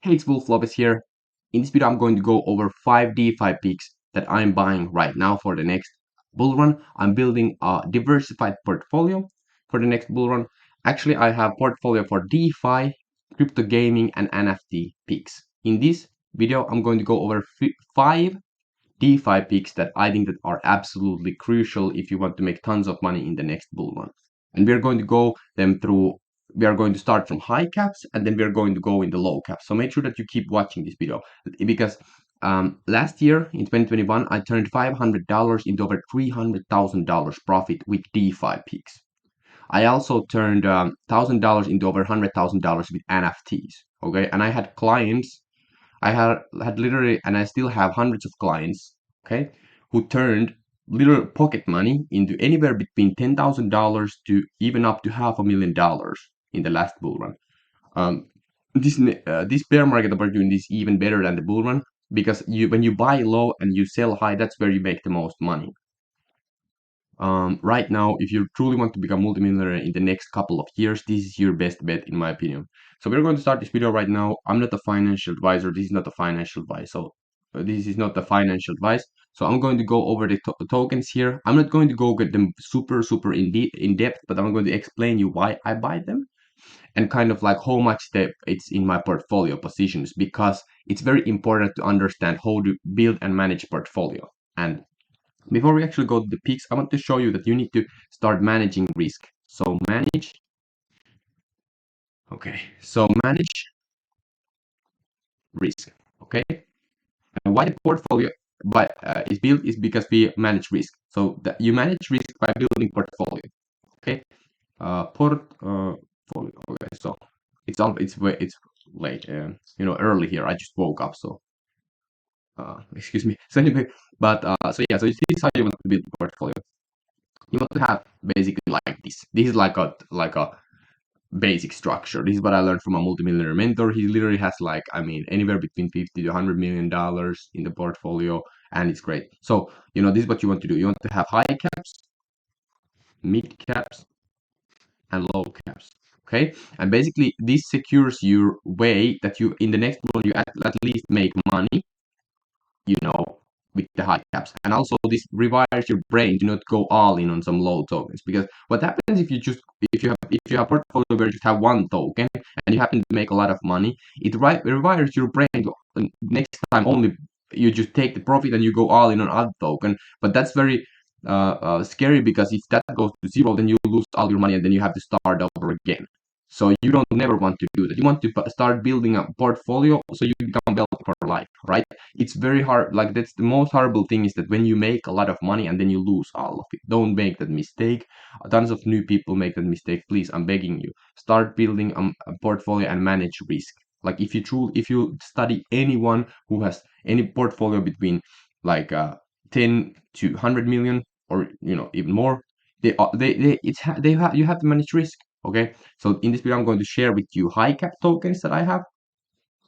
Hey, it's Wolf Lopez here. In this video, I'm going to go over 5 DeFi picks that I'm buying right now for the next bull run. I'm building a diversified portfolio for the next bull run. Actually, I have portfolio for DeFi, crypto gaming, and NFT picks. In this video, I'm going to go over 5 DeFi picks that I think that are absolutely crucial if you want to make tons of money in the next bull run. And we're going to go them through. We are going to start from high caps and then we're going to go in the low caps. So make sure that you keep watching this video because last year in 2021 I turned $500 into over $300,000 profit with DeFi picks. I also turned $1,000 into over $100,000 with NFTs. Okay, and I had clients I had literally, and I still have hundreds of clients, okay, who turned little pocket money into anywhere between $10,000 to even up to $500,000 in the last bull run. Um, this bear market opportunity is even better than the bull run because when you buy low and you sell high, that's where you make the most money. Right now, if you truly want to become multimillionaire in the next couple of years, this is your best bet, in my opinion. So we're going to start this video right now. I'm not a financial advisor. This is not a financial advice. So this is not the financial advice. So I'm going to go over the tokens here. I'm not going to go get them super in depth, but I'm going to explain you why I buy them and kind of like how much it's in my portfolio positions because it's very important to understand how to build and manage portfolio. And before we actually go to the peaks, I want to show you that you need to start managing risk. So manage, okay. So manage risk, okay. And why the portfolio is built is because we manage risk. So you manage risk by building portfolio, okay. Portfolio. Okay, so it's late. Early here. I just woke up, so excuse me. So anyway, but so yeah, so this is how you want to build a portfolio. You want to have basically like this. This is like a basic structure. This is what I learned from a multimillionaire mentor. He literally has like, I mean, anywhere between 50 to $100 million in the portfolio, and it's great. So, this is what you want to do. You want to have high caps, mid caps, and low caps. Okay, and basically this secures your way that you in the next one you at least make money, with the high caps. And also this rewires your brain to not go all in on some low tokens. Because what happens if you have a portfolio where you just have one token and you happen to make a lot of money, it rewires your brain to next time only you just take the profit and you go all in on other token. But that's very scary because if that goes to zero, then you lose all your money and then you have to start over again. So you don't never want to do that. You want to start building a portfolio so you become wealthy for life, right? It's very hard. Like that's the most horrible thing is that when you make a lot of money and then you lose all of it. Don't make that mistake. Tons of new people make that mistake. Please, I'm begging you. Start building a portfolio and manage risk. Like if you study anyone who has any portfolio between like 10 to 100 million or even more, you have to manage risk. Okay, so in this video I'm going to share with you high cap tokens that I have,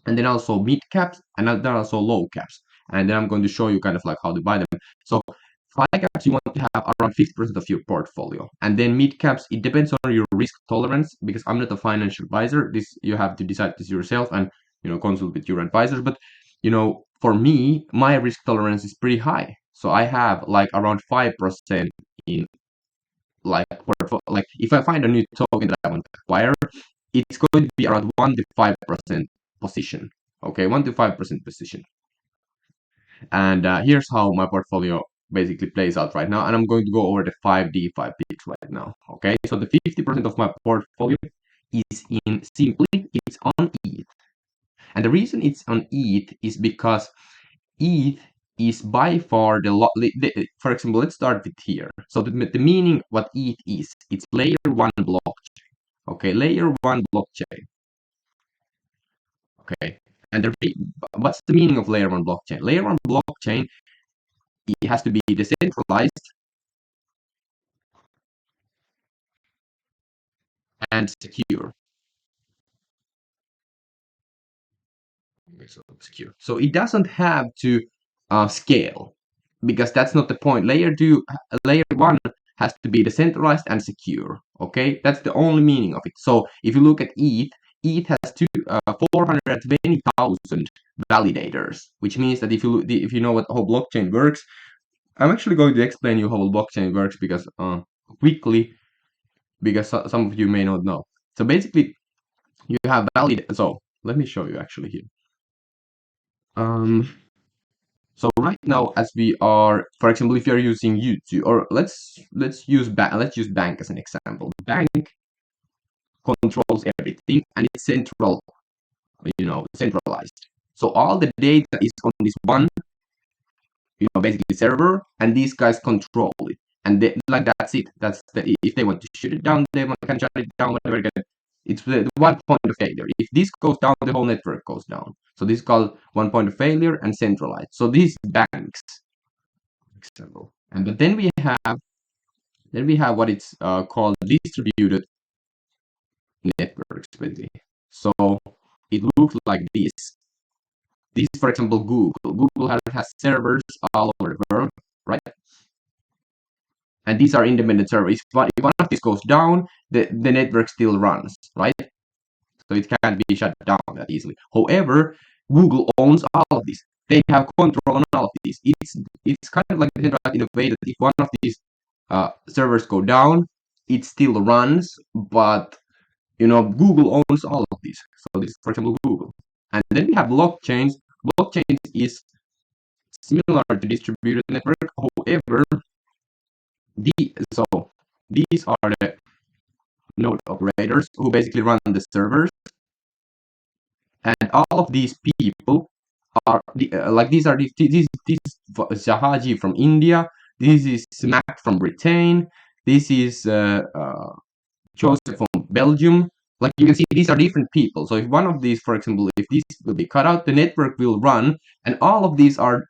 and then also mid caps, and then also low caps, and then I'm going to show you kind of like how to buy them. So high caps you want to have around 50% of your portfolio, and then mid caps it depends on your risk tolerance because I'm not a financial advisor. This you have to decide this yourself and consult with your advisor. But for me, my risk tolerance is pretty high, so I have like around 5% in like like if I find a new token that I want to acquire, it's going to be around 1 to 5% position. Okay, 1 to 5% position. And here's how my portfolio basically plays out right now. And I'm going to go over the 5 DeFi picks right now. Okay, so the 50% of my portfolio is in simply it's on ETH. And the reason it's on ETH is because ETH is by far for example, let's start with here. So the meaning what ETH is, it's layer 1 blockchain. Okay, layer 1 blockchain. Okay, and what's the meaning of layer 1 blockchain? Layer 1 blockchain, it has to be decentralized and secure. Okay, so secure. So it doesn't have to scale because that's not the point. Layer 1 has to be decentralized and secure. Okay, that's the only meaning of it. So if you look at ETH, ETH has 420,000 validators, which means that if you know what how blockchain works, I'm actually going to explain you how blockchain works because quickly, because some of you may not know. So basically, you have valid. So let me show you actually here. So right now, as we are, for example, if you're using YouTube, or let's use bank as an example. Bank controls everything, and it's centralized. So all the data is on this one, basically server, and these guys control it. And like that's it. If they want to shut it down, can shut it down, whatever. It's the one point of failure. If this goes down, the whole network goes down. So this is called one point of failure and centralized. So these banks, example, and but then we have what it's called distributed networks, basically. So it looks like this. This is, for example, Google. Google has servers all over the world, right? And these are independent servers. If one of these goes down, the network still runs, right? So it can't be shut down that easily. However, Google owns all of these. They have control on all of these. It's kind of like decentralized in a way that if one of these servers go down, it still runs, but Google owns all of these. So this is, for example, Google. And then we have blockchains. Blockchains is similar to distributed network. However, so these are the node operators who basically run the servers, and all of these people are like these are this is Zahaji from India. This is Mac from Britain. This is Joseph from Belgium. Like you can see, these are different people. So if one of these, for example, if this will be cut out, the network will run, and all of these are,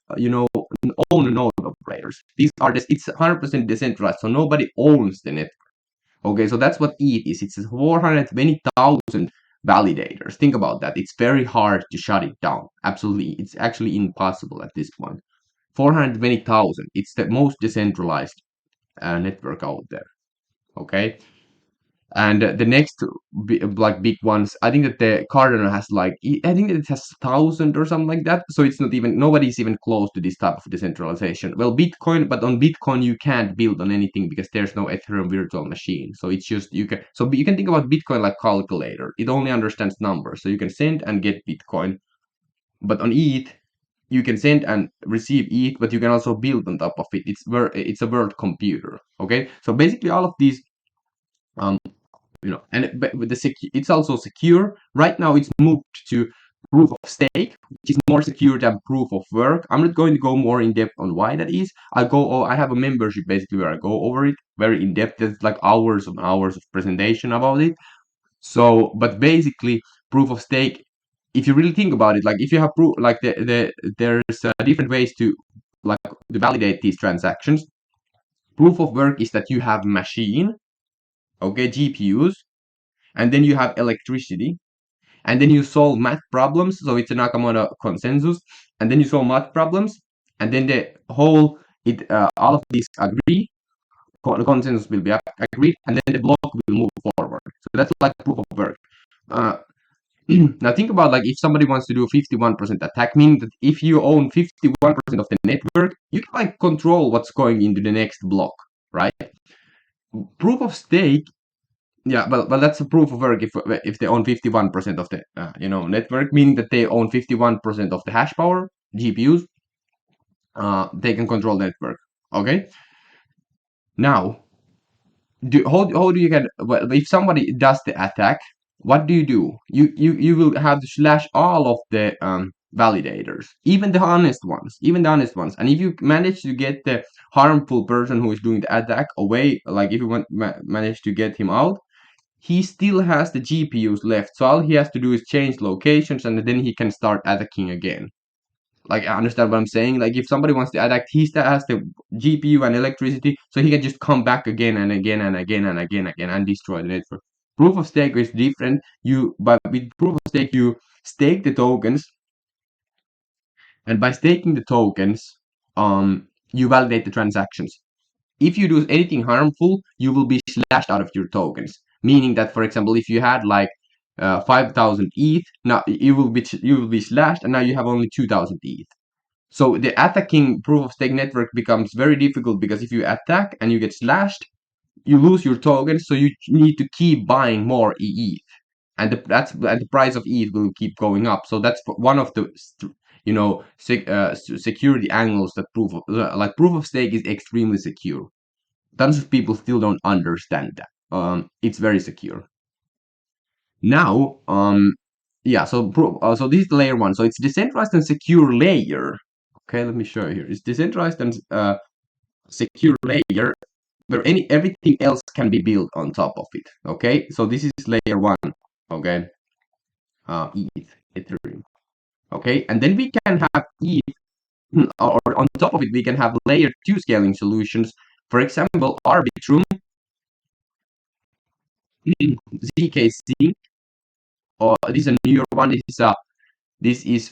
own node operators. These are just, it's 100% decentralized, so nobody owns the network. Okay, so that's what ETH is. It's 420,000 validators. Think about that. It's very hard to shut it down. Absolutely, it's actually impossible at this point. 420,000. It's the most decentralized network out there. Okay, and the next big ones, I think that the Cardano has I think that it has 1,000 or something like that. So it's not even, nobody's even close to this type of decentralization. Well, Bitcoin, but on Bitcoin you can't build on anything because there's no Ethereum virtual machine. So it's just you can think about Bitcoin like calculator. It only understands numbers, so you can send and get Bitcoin. But on ETH, you can send and receive ETH, but you can also build on top of it. It's a world computer. Okay, so basically all of these um, but with it's also secure. Right now, it's moved to proof of stake, which is more secure than proof of work. I'm not going to go more in depth on why that is. I have a membership basically where I go over it very in depth. There's like hours and hours of presentation about it. So, but basically, proof of stake. If you really think about it, like if you have proof, like there's different ways to validate these transactions. Proof of work is that you have machine, okay, GPUs, and then you have electricity, and then you solve math problems. So it's a Nakamoto consensus, and then you solve math problems, and then the whole all of these agree. The consensus will be agreed, and then the block will move forward. So that's like proof of work. Uh, Now think about like if somebody wants to do a 51% attack, meaning that if you own 51% of the network, you can like control what's going into the next block, right? Proof of stake. Yeah, but that's a proof of work if they own 51% of the network, meaning that they own 51% of the hash power, GPUs. They can control the network. Okay. Now, how do you get? Well, if somebody does the attack, what do? You will have to slash all of the validators, even the honest ones. And if you manage to get the harmful person who is doing the attack away, like if you manage to get him out, he still has the GPUs left. So all he has to do is change locations, and then he can start attacking again. Like, I understand what I'm saying. Like, if somebody wants to attack, he still has the GPU and electricity, so he can just come back again and again and again and again and destroy the network. Proof of stake is different. But with proof of stake, you stake the tokens, and by staking the tokens, you validate the transactions. If you do anything harmful, you will be slashed out of your tokens. Meaning that, for example, if you had like 5,000 ETH. Now you will be slashed, and now you have only 2,000 ETH. So the attacking proof of stake network becomes very difficult because if you attack and you get slashed, you lose your tokens. So you need to keep buying more ETH, and the price of ETH will keep going up. So that's one of the security angles that proof of stake is extremely secure. Tons of people still don't understand that. It's very secure. Now, yeah. So this is the layer one. So it's decentralized and secure layer. Okay, let me show you here. It's decentralized and secure layer where everything else can be built on top of it. Okay, so this is layer one. Okay, Ethereum. Okay, and then we can have ETH, or on top of it, we can have layer two scaling solutions. For example, Arbitrum, ZKC, or this is a newer one. This is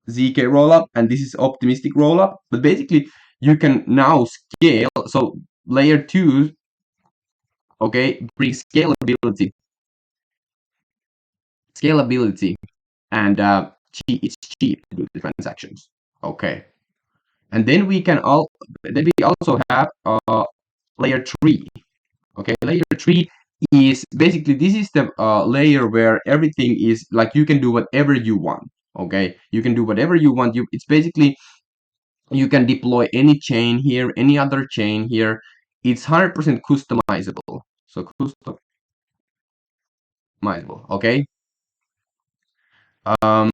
ZK rollup, and this is optimistic rollup. But basically, you can now scale. So layer two, okay, brings scalability, and it's cheap to do the transactions. Okay, and then we also have layer three. Okay, layer three is basically, this is the layer where everything is like you can do whatever you want. Okay, you can do whatever you want. It's basically you can deploy any chain here, any other chain here. It's 100% customizable. So customizable. Okay. Um.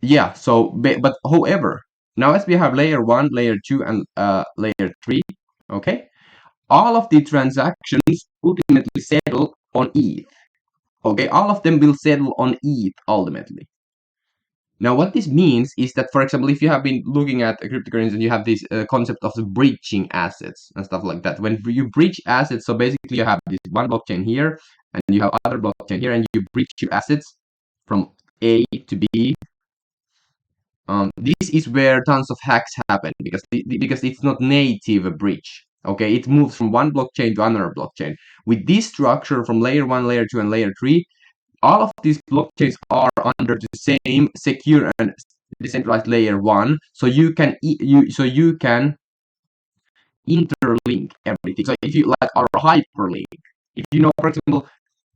Yeah. So, but however, now as we have layer one, layer two, and layer three. Okay. All of the transactions ultimately settle on ETH. Okay, all of them will settle on ETH ultimately. Now, what this means is that, for example, if you have been looking at cryptocurrencies and you have this concept of the breaching assets and stuff like that, when you breach assets, so basically you have this one blockchain here and you have other blockchain here, and you breach your assets from A to B. This is where tons of hacks happen because it's not native breach. Okay, it moves from one blockchain to another blockchain. With this structure from layer one, layer two, and layer three, all of these blockchains are under the same secure and decentralized layer one. So you can interlink everything. So if you like our hyperlink, if you know, for example,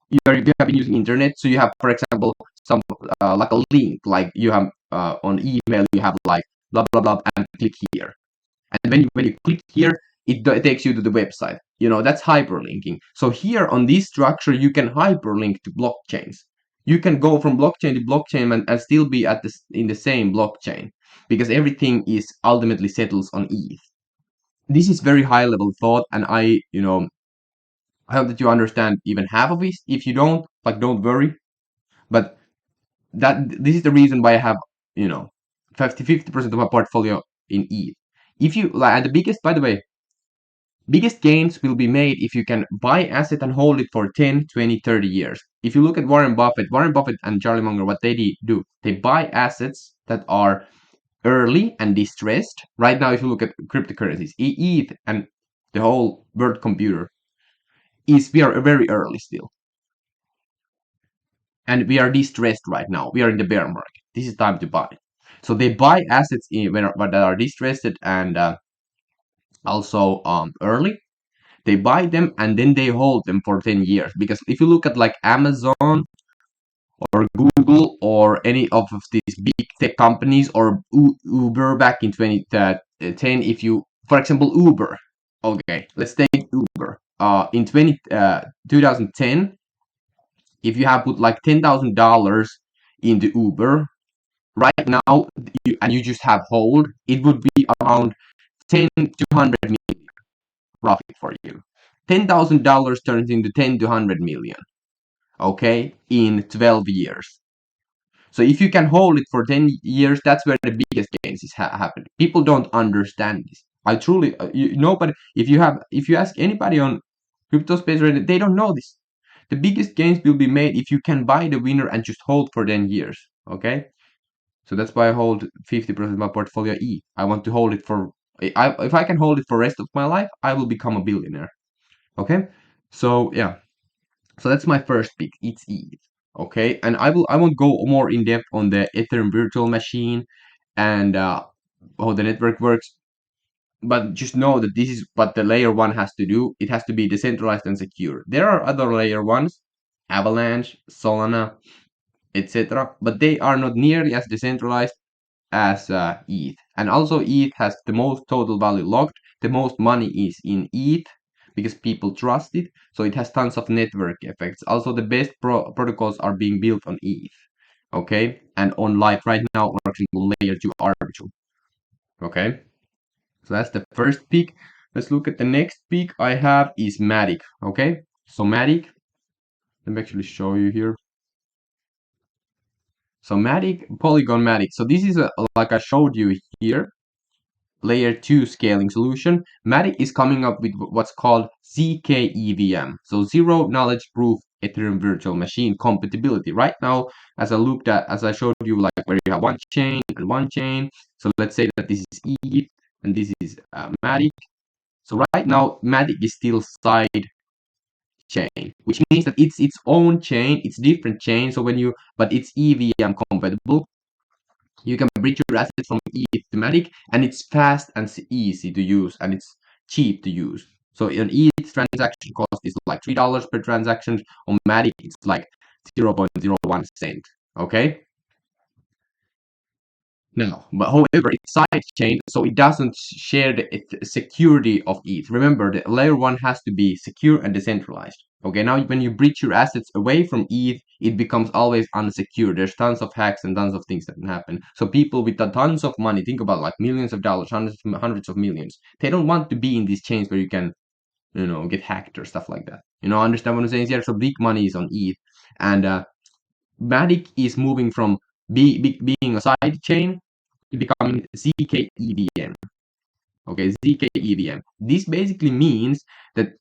you have been using internet, so you have, for example, some like a link, like you have on email, you have like blah blah blah, and click here, and when you click here, it takes you to the website. That's hyperlinking. So here on this structure, you can hyperlink to blockchains. You can go from blockchain to blockchain and still be in the same blockchain, because everything is ultimately settles on ETH. This is very high level thought, and I hope that you understand even half of it. If you don't, like, don't worry. But this is the reason why I have, 50% of my portfolio in ETH. If you like, and the biggest, by the way, biggest gains will be made if you can buy asset and hold it for 10, 20, 30 years. If you look at Warren Buffett and Charlie Munger, what they do, they buy assets that are early and distressed. Right now, if you look at cryptocurrencies, ETH and the whole world computer, we are very early still. And we are distressed right now. We are in the bear market. This is time to buy. So they buy assets that are distressed and also early. They buy them and then they hold them for 10 years. Because if you look at like Amazon or Google or any of these big tech companies, or Uber back in 2010, if you, for example, Uber, okay, let's take Uber. In 2010, if you have put like $10,000 into Uber right now, and you just have hold, it would be around 10 to 100 million profit for you. $10,000 turns into 10 to 100 million, okay, in 12 years. So if you can hold it for 10 years, that's where the biggest gains is happening. People don't understand this. I truly, nobody. If you ask anybody on crypto space, they don't know this. The biggest gains will be made if you can buy the winner and just hold for 10 years. Okay, so that's why I hold 50% of my portfolio E. I want to hold it for. If I can hold it for the rest of my life, I will become a billionaire. Okay, so yeah. So that's my first pick. It's ETH. Okay, and I won't go more in depth on the Ethereum virtual machine and how the network works. But just know that this is what the layer one has to do. It has to be decentralized and secure. There are other layer ones, Avalanche, Solana, etc., but they are not nearly as decentralized as ETH. And also ETH has the most total value locked. The most money is in ETH because people trust it. So it has tons of network effects. Also, the best protocols are being built on ETH. Okay, and on live right now, working on layer 2 arbitral. Okay, so that's the first pick. Let's look at the next pick I have is Matic. Okay, so Matic, let me actually show you here. So Matic, Polygon Matic. So this is like I showed you here, layer 2 scaling solution. Matic is coming up with what's called ZK-EVM. So zero knowledge proof Ethereum virtual machine compatibility. Right now, as I showed you, like where you have one chain and one chain. So let's say that this is ETH and this is Matic. So right now, Matic is still side chain, which means that it's its own chain, it's different chain. So but it's EVM compatible. You can bridge your assets from ETH to Matic, and it's fast and easy to use, and it's cheap to use. So an ETH transaction cost is like $3 per transaction. On Matic, it's like 0.01 cent. Okay. No, but however, it's sidechain, so it doesn't share the security of ETH. Remember, the layer one has to be secure and decentralized. Okay, now when you bridge your assets away from ETH, it becomes always unsecure. There's tons of hacks and tons of things that can happen. So people with tons of money, think about like millions of dollars, hundreds of millions. They don't want to be in these chains where you can, get hacked or stuff like that. Understand what I'm saying here? So big money is on ETH, and Matic is moving from being a side chain to becoming ZK-EVM. Okay, ZK-EVM. This basically means that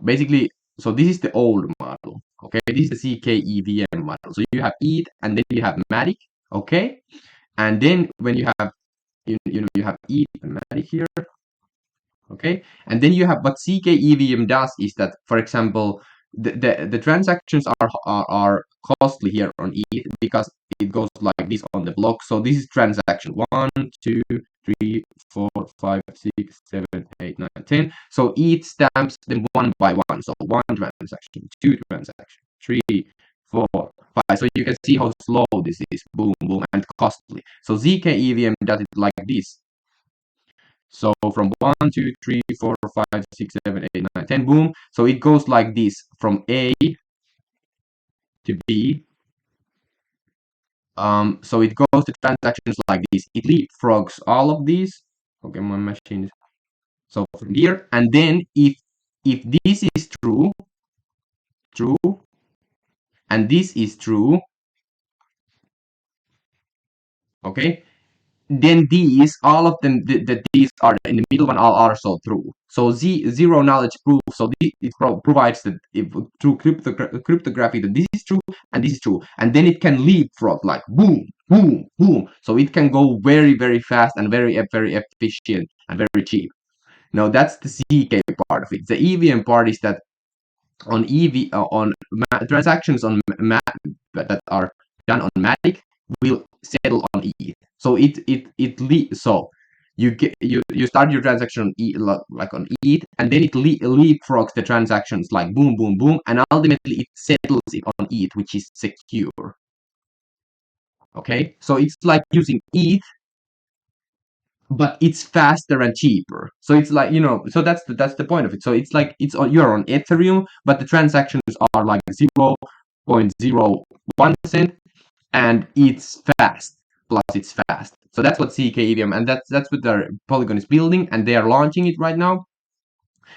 basically. So this is the old model. Okay, this is the ZK-EVM model. So you have ETH, and then you have Matic. Okay, and then when you have you have ETH and Matic here. Okay, and then you have what ZK-EVM does is that, for example, the transactions are costly here on ETH because it goes like this on the block. So this is transaction 1, 2, 3, 4, 5, 6, 7, 8, 9, 10. So ETH stamps them one by one. So one transaction, two transaction, 3, 4, 5. So you can see how slow this is. Boom, boom, and costly. So ZK-EVM does it like this. So from 1, 2, 3, 4, 5, 6, 7, 8, 9, 10, boom. So it goes like this from A to B. So it goes to transactions like this. It leapfrogs all of these. Okay, my machine is so from here. And then if this is true, and this is true, okay, then these, all of them, these are in the middle one are also true. So zero knowledge proof. So it provides that through cryptography that this is true and this is true, and then it can leapfrog like boom, boom, boom. So it can go very, very fast and very, very efficient and very cheap. Now that's the ZK part of it. The EVM part is that on transactions on that are done on Matic will settle on ETH. So so you start your transaction on like on ETH, and then it leapfrogs the transactions like boom, boom, boom, and ultimately it settles it on ETH, which is secure. Okay, so it's like using ETH, but it's faster and cheaper. So it's like, so that's the point of it. So it's like you're on Ethereum, but the transactions are like 0.01 cent, and it's fast. Plus, it's fast. So that's what ZK-EVM, and that's what their Polygon is building, and they are launching it right now.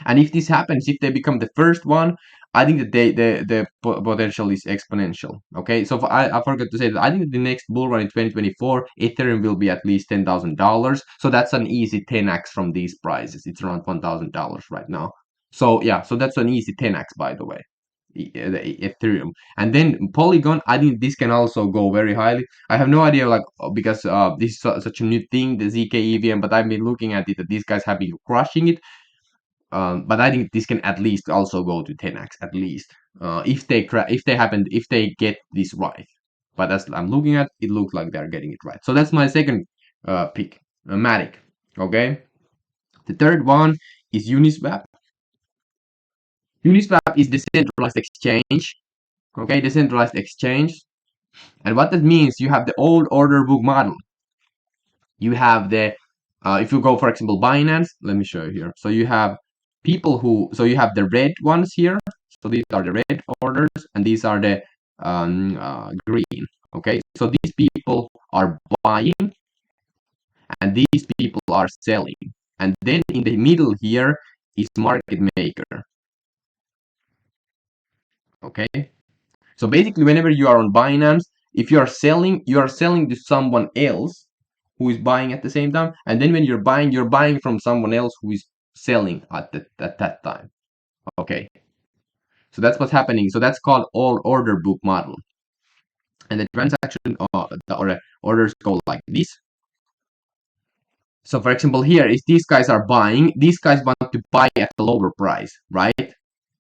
And if this happens, if they become the first one, I think that the potential is exponential. Okay, so I forgot to say that I think that the next bull run in 2024, Ethereum will be at least $10,000. So that's an easy 10x from these prices. It's around $1,000 right now. So yeah, so that's an easy 10x, by the way, the Ethereum. And then Polygon, I think this can also go very highly. I have no idea, like, because this is such a new thing, the ZK-EVM, but I've been looking at it that these guys have been crushing it. but I think this can at least also go to 10x at least, if they get this right. But as I'm looking at, it looks like they're getting it right. So that's my second pick, Matic. Okay. The third one is Uniswap. Uniswap is decentralized exchange. Okay, decentralized exchange. And what that means, you have the old order book model. You have the, if you go, for example, Binance, let me show you here. So you have so you have the red ones here. So these are the red orders, and these are the green. Okay, so these people are buying, and these people are selling. And then in the middle here is market maker. Okay, so basically, whenever you are on Binance, if you are selling to someone else who is buying at the same time. And then when you're buying from someone else who is selling at that time. Okay. So that's what's happening. So that's called all order book model. And the transaction the orders go like this. So for example, here, if these guys are buying, these guys want to buy at the lower price, right?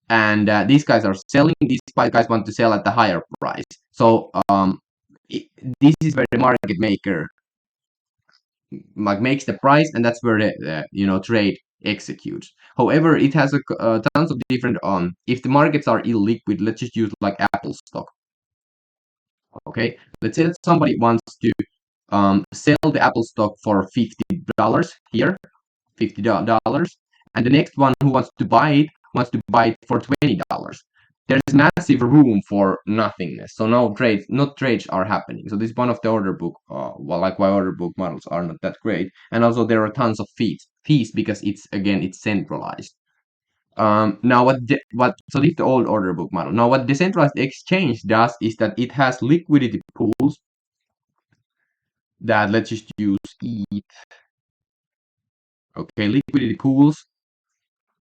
And these guys are selling, these guys want to sell at the higher price. So this is where the market maker like makes the price, and that's where the trade executes. However, it has tons of different if the markets are illiquid, let's just use like Apple stock. Okay, let's say that somebody wants to sell the Apple stock for $50 here, $50, and the next one who wants to buy it for $20. There's massive room for nothingness. So no trades are happening. So this is one of the order book, like why order book models are not that great. And also there are tons of fees because it's centralized. Now so this is the old order book model. Now what decentralized exchange does is that it has liquidity pools that, let's just use ETH. Okay, liquidity pools.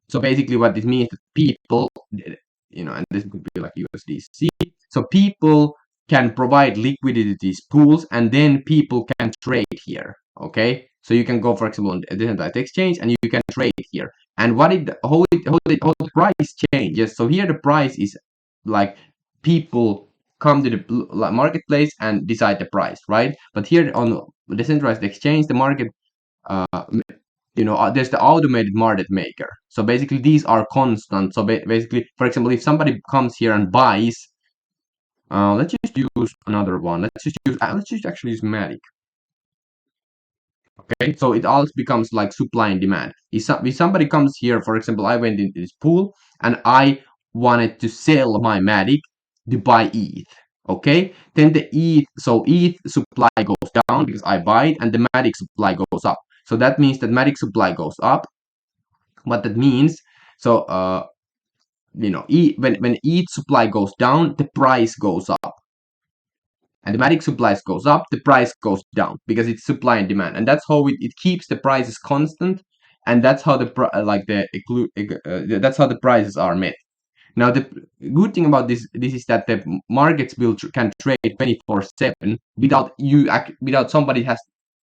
So basically what this means is that people, and this could be like USDC. So people can provide liquidity to these pools, and then people can trade here. Okay, so you can go, for example, on a decentralized exchange, and you can trade here. And how the price changes. So here the price is like people come to the marketplace and decide the price, right? But here on the decentralized exchange, the market uh, there's the automated market maker. So basically these are constant. So basically, for example, if somebody comes here and buys, let's just use another one. Let's just actually use Matic. Okay, so it all becomes like supply and demand. If somebody comes here, for example, I went into this pool and I wanted to sell my Matic to buy ETH. Okay, then the ETH supply goes down because I buy it, and the Matic supply goes up. So that means that Matic supply goes up. What that means, so when ETH supply goes down, the price goes up. And the Matic supplies goes up, the price goes down because it's supply and demand, and that's how it keeps the prices constant, and that's how that's how the prices are met. Now the good thing about this is that the markets can trade 24/7 without somebody has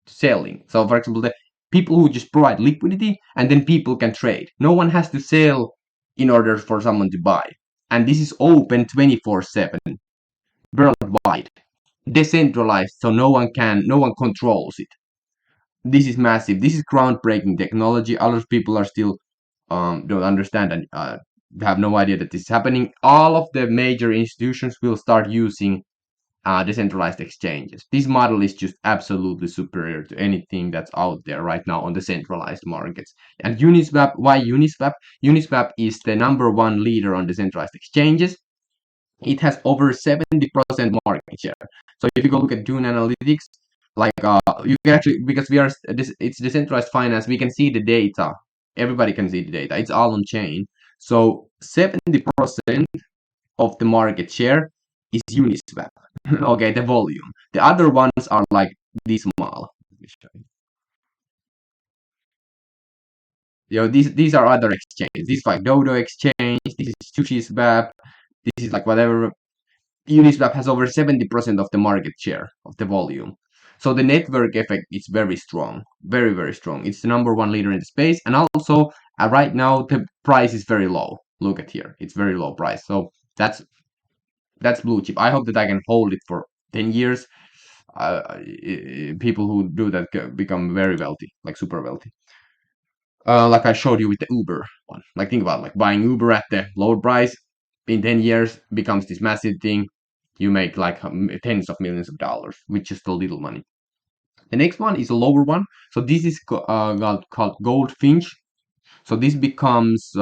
selling. So for example, the people who just provide liquidity, and then people can trade. No one has to sell in order for someone to buy, and this is open 24/7 worldwide, decentralized, so no one controls it. This is massive. This is groundbreaking technology. A lot of people are still don't understand and have no idea that this is happening. All of the major institutions will start using decentralized exchanges. This model is just absolutely superior to anything that's out there right now on the centralized markets. And Uniswap, why Uniswap? Uniswap is the #1 leader on decentralized exchanges. It has over 70% market share. So if you go look at Dune Analytics, like you can actually, because it's decentralized finance, we can see the data. Everybody can see the data. It's all on chain. So 70% of the market share is Uniswap. Okay, the volume. The other ones are like this small. Let me show you. These are other exchanges. This is like Dodo exchange. This is Sushiswap. This is like whatever. Uniswap has over 70% of the market share of the volume. So the network effect is very strong, very, very strong. It's the #1 leader in the space. And also, And right now the price is very low. Look at here, it's very low price. So that's blue chip. I hope that I can hold it for 10 years. People who do that become very wealthy, like super wealthy. Like I showed you with the Uber one. Like think about like buying Uber at the low price. In 10 years becomes this massive thing. You make like tens of millions of dollars with just a little money. The next one is a lower one. So this is called Goldfinch. So this becomes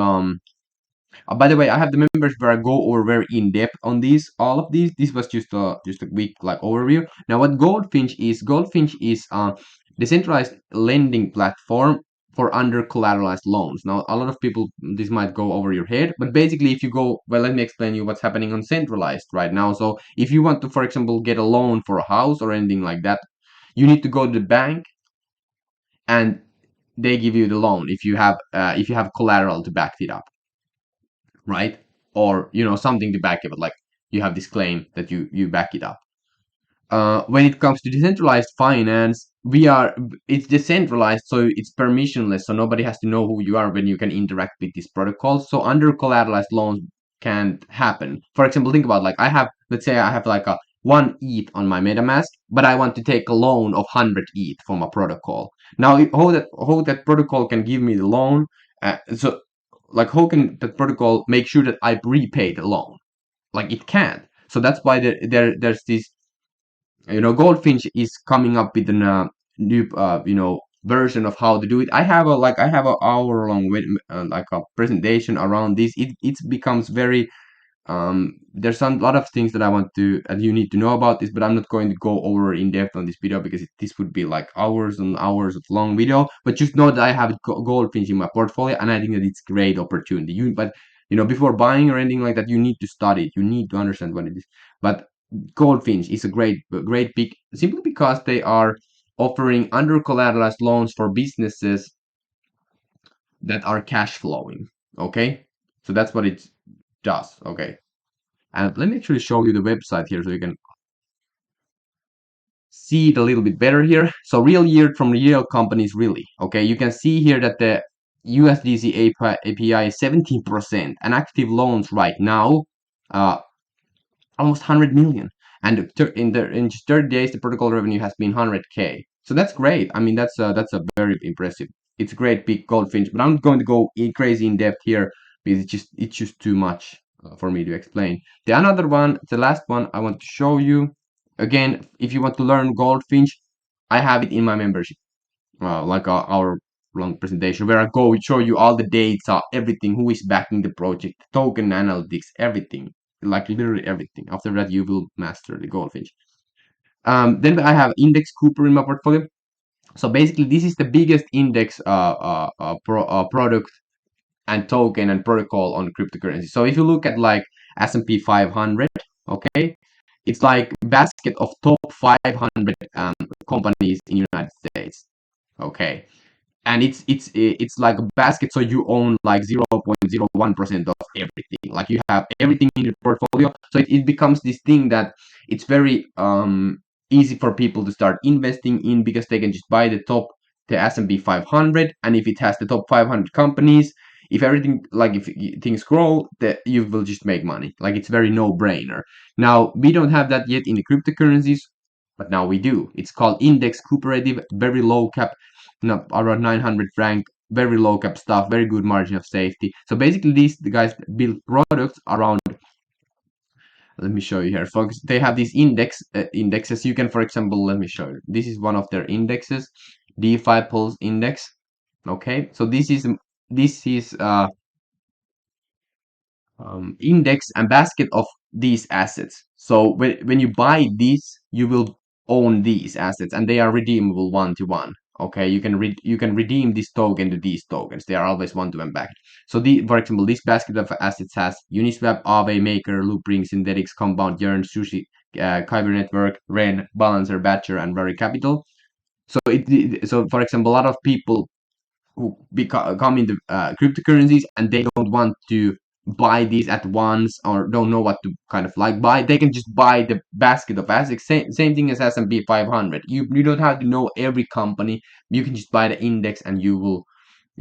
by the way, I have the members where I go over very in depth on these, all of these. This was just a quick like overview. Now, what Goldfinch is? Goldfinch is a decentralized lending platform for under collateralized loans. Now, a lot of people this might go over your head, but basically, if you go, well, let me explain you what's happening on centralized right now. So, if you want to, for example, get a loan for a house or anything like that, you need to go to the bank and they give you the loan if you have collateral to back it up, right? Or something to back it, but like you have this claim that you back it up. When it comes to decentralized finance, it's decentralized, so it's permissionless, so nobody has to know who you are when you can interact with these protocols. So under collateralized loans can't happen. For example, think about like let's say I have like a 1 ETH on my MetaMask, but I want to take a loan of 100 ETH from a protocol. Now, how that protocol can give me the loan? So like how can that protocol make sure that I repay the loan? Like it can't. So that's why there's this, Goldfinch is coming up with a new version of how to do it. I have a hour long like a presentation around this. It becomes very there's a lot of things that I want to and you need to know about this, but I'm not going to go over in depth on this video because this would be like hours and hours of long video. But just know that I have Goldfinch in my portfolio, and I think that it's great opportunity. But before buying or anything like that, you need to study it. You need to understand what it is. But Goldfinch is a great pick simply because they are offering under collateralized loans for businesses that are cash flowing. Okay, so that's what it does. Okay. And let me actually show you the website here so you can see it a little bit better here. So real yield from real companies, really. Okay, you can see here that the USDC API is 17%, and active loans right now, uh, almost 100 million. And in just 30 days, the protocol revenue has been 100K. So that's great. I mean, that's a very impressive. It's a great big Goldfinch, but I'm not going to go crazy in depth here because it's just too much for me to explain. The last one I want to show you. Again, if you want to learn Goldfinch, I have it in my membership, like our long presentation where I go show you all the data, everything, who is backing the project, token analytics, everything, like literally everything. After that, you will master the Goldfinch. Then I have Index Cooper in my portfolio. So basically, this is the biggest index product and token and protocol on cryptocurrency. So if you look at like S&P 500, okay, it's like basket of top 500 companies in United States. Okay, and it's like a basket, so you own like 0.01% of everything, like you have everything in your portfolio. So it becomes this thing that it's very easy for people to start investing in because they can just buy the S&P 500, and if it has the top 500 companies, if everything, like if things grow, that you will just make money. Like it's very no brainer. Now we don't have that yet in the cryptocurrencies, but now we do. It's called index cooperative, very low cap, around 900 franc, very low cap stuff, very good margin of safety. So basically, the guys build products around. Let me show you here, folks. They have these indexes. You can, for example, let me show you. This is one of their indexes, DeFi Pulse Index. Okay, so this is index and basket of these assets. So when you buy these, you will own these assets, and they are redeemable one to one. Okay, you can redeem this token to these tokens. They are always one to one backed. So for example, this basket of assets has Uniswap, Aave, Maker, Loopring, Synthetics, Compound, Yearn, Sushi, Kyber Network, Ren, Balancer, Batcher, and Very Capital. So for example, a lot of people who come into cryptocurrencies and they don't want to buy these at once or don't know what to kind of like buy, they can just buy the basket of assets. Same thing as S&P 500. You don't have to know every company. You can just buy the index and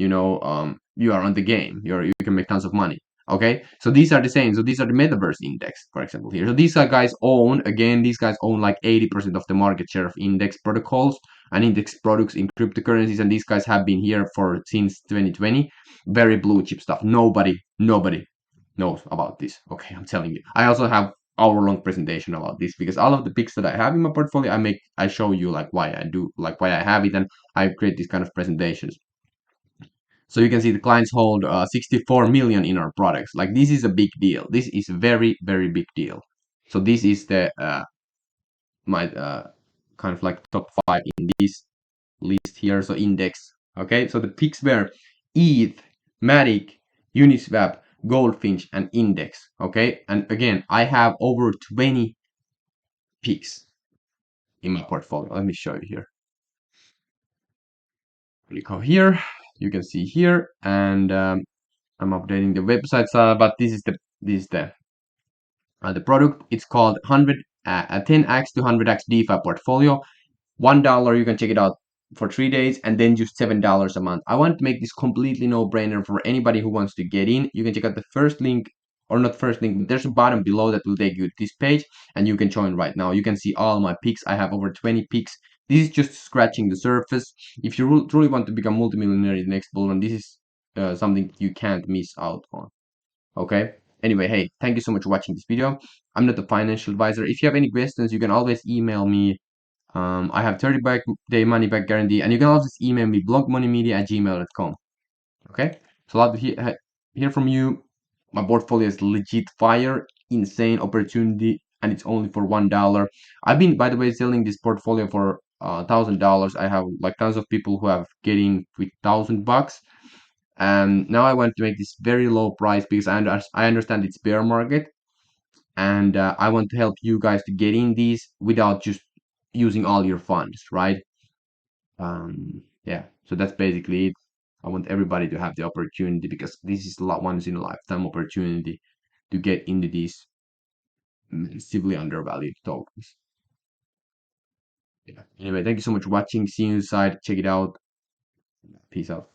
you are on the game. You can make tons of money. Okay, so these are the same. So these are the metaverse index, for example, here. So these guys own, again, these guys own like 80% of the market share of index protocols and index products in cryptocurrencies, and these guys have been here for since 2020. Very blue chip stuff. Nobody knows about this. Okay, I'm telling you. I also have hour-long presentation about this because all of the picks that I have in my portfolio, I show you like why I do, like why I have it, and I create these kind of presentations. So you can see the clients hold 64 million in our products. Like this is a big deal. This is a very, very big deal. So this is the my kind of like top 5 in this list here. So index. Okay, so the picks were ETH, Matic, Uniswap, Goldfinch, and index. Okay, and again, I have over 20 picks in my portfolio. Let me show you here. Click on here. You can see here, and I'm updating the websites, but this is the product. It's called 10x to 100x DeFi portfolio. $1, you can check it out for 3 days, and then just $7 a month. I want to make this completely no-brainer for anybody who wants to get in. You can check out the first link, or not first link, but there's a button below that will take you to this page, and you can join right now. You can see all my picks. I have over 20 picks. This is just scratching the surface. If you truly want to become multimillionaire in the next bull run, this is something you can't miss out on. Okay, anyway, hey, thank you so much for watching this video. I'm not a financial advisor. If you have any questions, you can always email me. I have 30-day money back guarantee, and you can always email me blogmoneymedia@gmail.com. Okay, so I'd love to hear from you. My portfolio is legit fire, insane opportunity, and it's only for $1. I've been, by the way, selling this portfolio for $1,000. I have like tons of people who have getting with $1,000, and now I want to make this very low price because I understand it's bear market, and I want to help you guys to get in these without just using all your funds, right? Yeah, so that's basically it. I want everybody to have the opportunity because this is a lot once in a lifetime opportunity to get into these massively undervalued tokens. Yeah. Anyway, thank you so much for watching. See you inside. Check it out. Peace out.